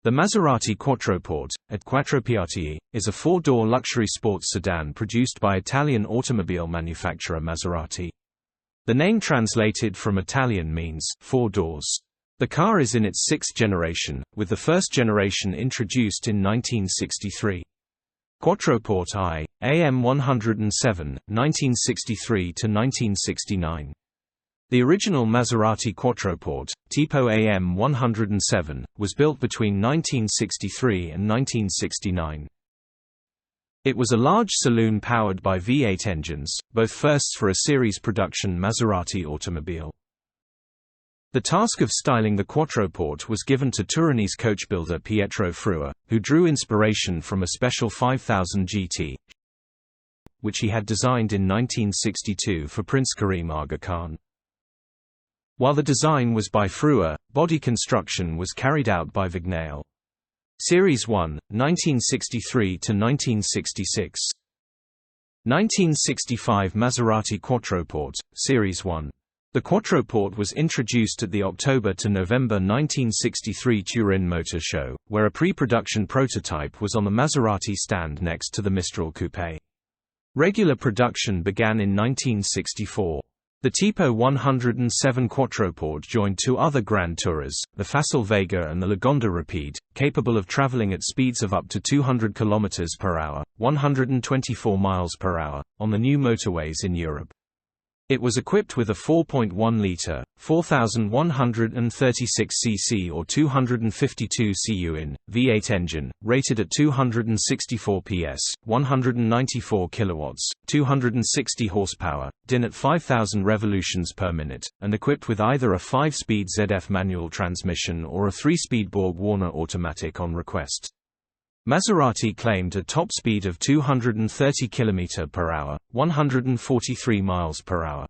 The Maserati Quattroporte, at Quattroporte, is a four-door luxury sports sedan produced by Italian automobile manufacturer Maserati. The name translated from Italian means four doors. The car is in its sixth generation, with the first generation introduced in 1963. Quattroporte I, AM 107, 1963–1969. The original Maserati Quattroporte, Tipo AM 107, was built between 1963 and 1969. It was a large saloon powered by V8 engines, both firsts for a series production Maserati automobile. The task of styling the Quattroporte was given to Turinese coachbuilder Pietro Frua, who drew inspiration from a special 5000 GT, which he had designed in 1962 for Prince Karim Aga Khan. While the design was by Frua, body construction was carried out by Vignale. Series 1, 1963–1966. 1965 Maserati Quattroporte, Series 1. The Quattroporte was introduced at the October to November 1963 Turin Motor Show, where a pre-production prototype was on the Maserati stand next to the Mistral Coupe. Regular production began in 1964. The Tipo 107 Quattroporte joined two other Grand Tourers, the Facile Vega and the Lagonda Rapide, capable of traveling at speeds of up to 200 km/h, 124 mph, on the new motorways in Europe. It was equipped with a 4.1-litre, 4,136 cc or 252 cu in, V8 engine, rated at 264 PS, 194 kilowatts, 260 horsepower, DIN at 5,000 revolutions per minute, and equipped with either a 5-speed ZF manual transmission or a 3-speed Borg-Warner automatic on request. Maserati claimed a top speed of 230 km/h, 143 mph.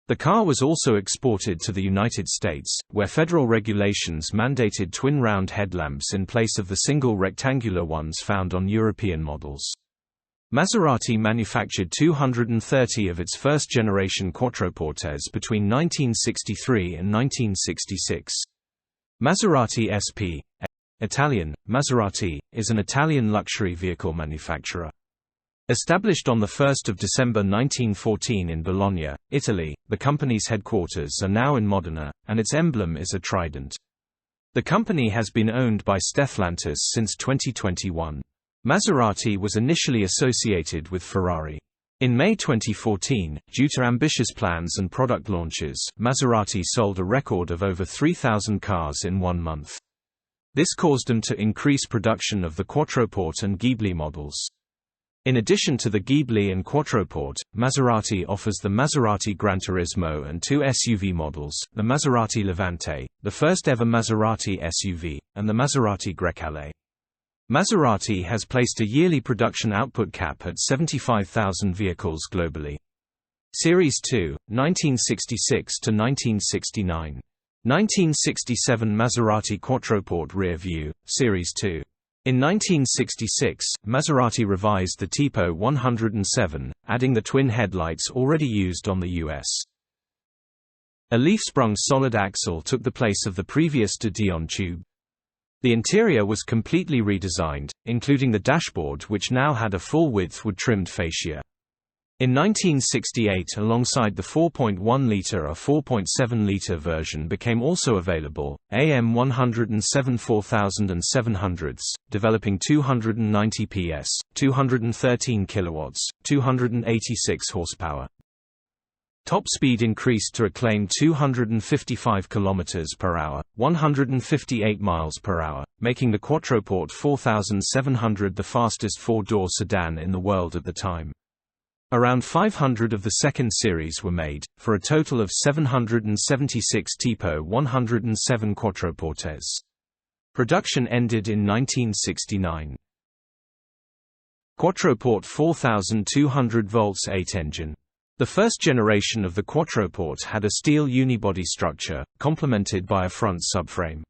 The car was also exported to the United States, where federal regulations mandated twin round headlamps in place of the single rectangular ones found on European models. Maserati manufactured 230 of its first-generation Quattroportes between 1963 and 1966. Maserati SP, Italian, Maserati, is an Italian luxury vehicle manufacturer. Established on 1 December 1914 in Bologna, Italy, the company's headquarters are now in Modena, and its emblem is a trident. The company has been owned by Stellantis since 2021. Maserati was initially associated with Ferrari. In May 2014, due to ambitious plans and product launches, Maserati sold a record of over 3,000 cars in 1 month. This caused them to increase production of the Quattroporte and Ghibli models. In addition to the Ghibli and Quattroporte, Maserati offers the Maserati Granturismo and two SUV models, the Maserati Levante, the first ever Maserati SUV, and the Maserati Grecale. Maserati has placed a yearly production output cap at 75,000 vehicles globally. Series 2, 1966–1969. 1967 Maserati Quattroporte Rear View, Series 2. In 1966, Maserati revised the Tipo 107, adding the twin headlights already used on the US. A leaf-sprung solid axle took the place of the previous de Dion tube. The interior was completely redesigned, including the dashboard, which now had a full-width wood-trimmed fascia. In 1968, alongside the 4.1-litre or 4.7-litre version became also available, AM 107 4700s, developing 290 PS, 213 kilowatts, 286 horsepower. Top speed increased to a claimed 255 km/h, 158 mph, making the Quattroporte 4700 the fastest four-door sedan in the world at the time. Around 500 of the second series were made, for a total of 776 Tipo 107 Quattroportes. Production ended in 1969. Quattroporte 4200 volts 8 engine. The first generation of the Quattroporte had a steel unibody structure, complemented by a front subframe.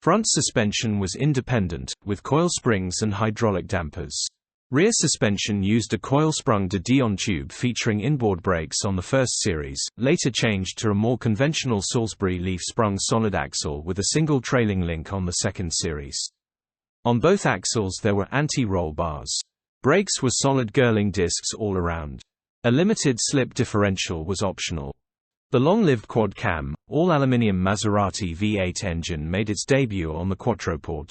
Front suspension was independent, with coil springs and hydraulic dampers. Rear suspension used a coil-sprung de Dion tube featuring inboard brakes on the first series, later changed to a more conventional Salisbury leaf-sprung solid axle with a single trailing link on the second series. On both axles there were anti-roll bars. Brakes were solid Girling discs all around. A limited slip differential was optional. The long-lived quad-cam, all-aluminium Maserati V8 engine made its debut on the Quattroporte.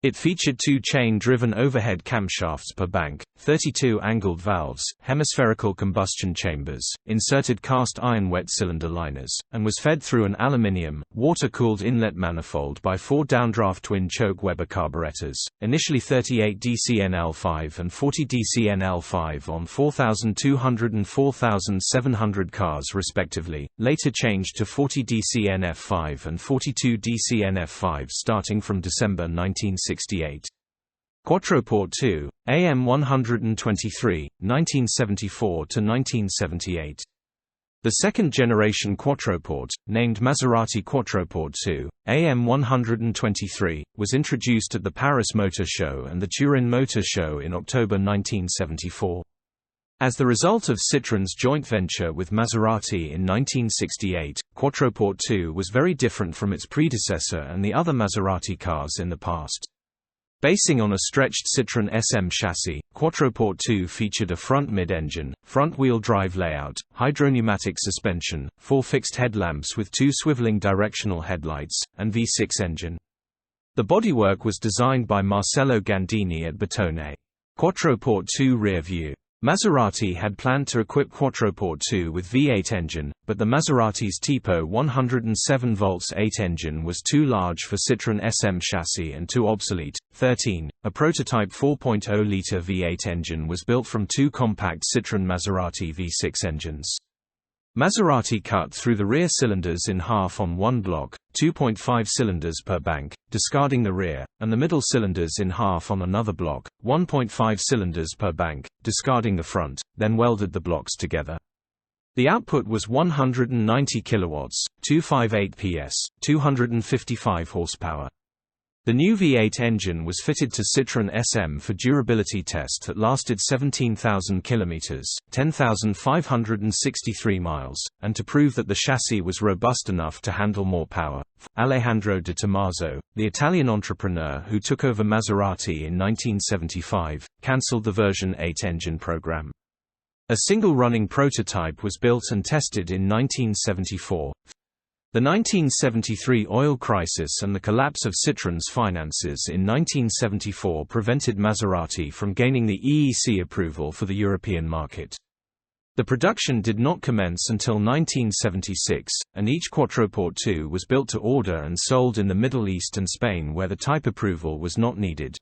It featured two chain-driven overhead camshafts per bank, 32 angled valves, hemispherical combustion chambers, inserted cast iron wet cylinder liners, and was fed through an aluminium, water-cooled inlet manifold by 4 downdraft twin-choke Weber carburetors, initially 38 DCNL5 and 40 DCNL5 on 4,200 and 4,700 cars respectively, later changed to 40 DCNF5 and 42 DCNF5 starting from December 1968. Quattroporte 2, AM 123, 1974–1978. The second-generation Quattroporte, named Maserati Quattroporte 2, AM 123, was introduced at the Paris Motor Show and the Turin Motor Show in October 1974. As the result of Citroën's joint venture with Maserati in 1968, Quattroporte 2 was very different from its predecessor and the other Maserati cars in the past. Basing on a stretched Citroën SM chassis, Quattroporte 2 featured a front mid-engine, front-wheel drive layout, hydropneumatic suspension, 4 fixed headlamps with 2 swiveling directional headlights, and V6 engine. The bodywork was designed by Marcello Gandini at Bertone. Quattroporte 2 rear view. Maserati had planned to equip Quattroporte 2 with V8 engine, but the Maserati's Tipo 107 volts 8 engine was too large for Citroën SM chassis and too obsolete. 13. A prototype 4.0-litre V8 engine was built from 2 compact Citroën Maserati V6 engines. Maserati cut through the rear cylinders in half on one block, 2.5 cylinders per bank, discarding the rear, and the middle cylinders in half on another block, 1.5 cylinders per bank, discarding the front, then welded the blocks together. The output was 190 kilowatts, 258 PS, 255 horsepower. The new V8 engine was fitted to Citroën SM for durability test that lasted 17,000 kilometers, 10,563 miles, and to prove that the chassis was robust enough to handle more power. Alejandro de Tomaso, the Italian entrepreneur who took over Maserati in 1975, cancelled the version 8 engine program. A single running prototype was built and tested in 1974. The 1973 oil crisis and the collapse of Citroën's finances in 1974 prevented Maserati from gaining the EEC approval for the European market. The production did not commence until 1976, and each Quattroporte 2 was built to order and sold in the Middle East and Spain where the type approval was not needed.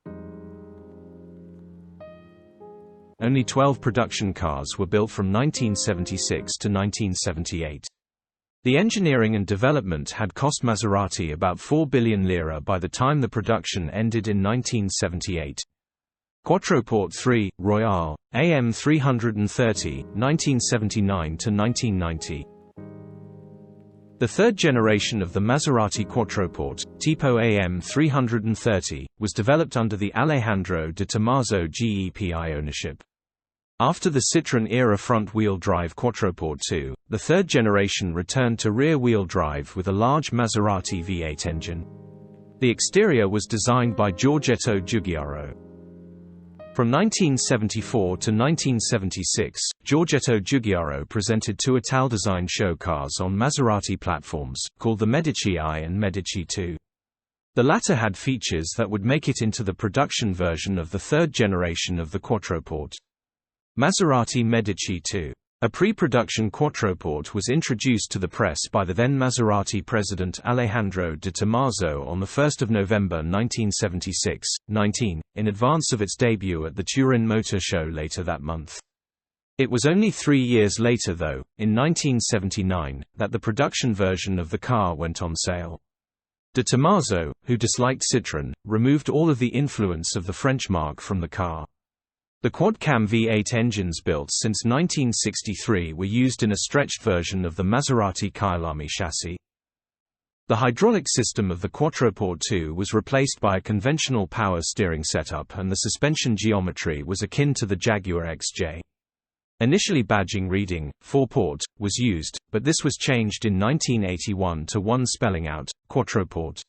Only 12 production cars were built from 1976 to 1978. The engineering and development had cost Maserati about 4 billion lira by the time the production ended in 1978. Quattroporte 3, Royale, AM 330, 1979–1990. The third generation of the Maserati Quattroporte, Tipo AM 330, was developed under the Alejandro de Tomaso GEPI ownership. After the Citroën-era front-wheel drive Quattroporte 2, the third generation returned to rear-wheel drive with a large Maserati V8 engine. The exterior was designed by Giorgetto Giugiaro. From 1974 to 1976, Giorgetto Giugiaro presented 2 Ital-design show cars on Maserati platforms, called the Medici I and Medici II. The latter had features that would make it into the production version of the third generation of the Quattroporte. Maserati Medici II. A pre-production Quattroporte was introduced to the press by the then Maserati president Alejandro de Tomaso on 1 November 1976, in advance of its debut at the Turin Motor Show later that month. It was only 3 years later though, in 1979, that the production version of the car went on sale. De Tomaso, who disliked Citroën, removed all of the influence of the French marque from the car. The quad-cam V8 engines built since 1963 were used in a stretched version of the Maserati Kyalami chassis. The hydraulic system of the Quattroporte 2 was replaced by a conventional power steering setup, and the suspension geometry was akin to the Jaguar XJ. Initially badging reading 4-port was used, but this was changed in 1981 to 1 spelling out Quattroporte.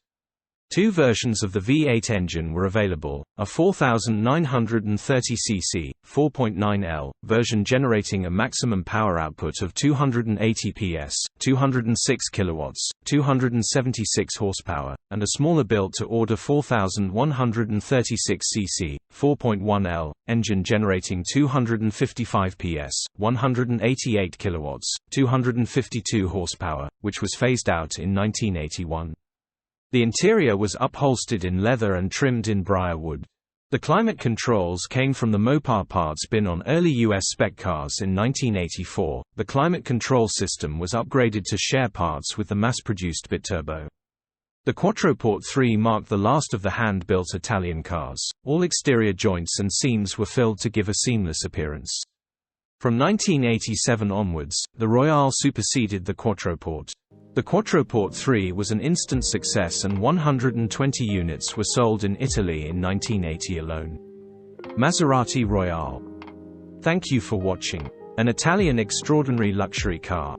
2 versions of the V8 engine were available, a 4,930 cc, 4.9L, version generating a maximum power output of 280 PS, 206 kilowatts, 276 horsepower, and a smaller built-to-order 4,136 cc, 4.1L, engine generating 255 PS, 188 kilowatts, 252 horsepower, which was phased out in 1981. The interior was upholstered in leather and trimmed in briarwood. The climate controls came from the Mopar parts bin on early U.S. spec cars in 1984. The climate control system was upgraded to share parts with the mass-produced biturbo. The Quattroporte 3 marked the last of the hand-built Italian cars. All exterior joints and seams were filled to give a seamless appearance. From 1987 onwards, the Royale superseded the Quattroporte. The Quattroporte 3 was an instant success, and 120 units were sold in Italy in 1980 alone. Maserati Royale. Thank you for watching. An Italian extraordinary luxury car.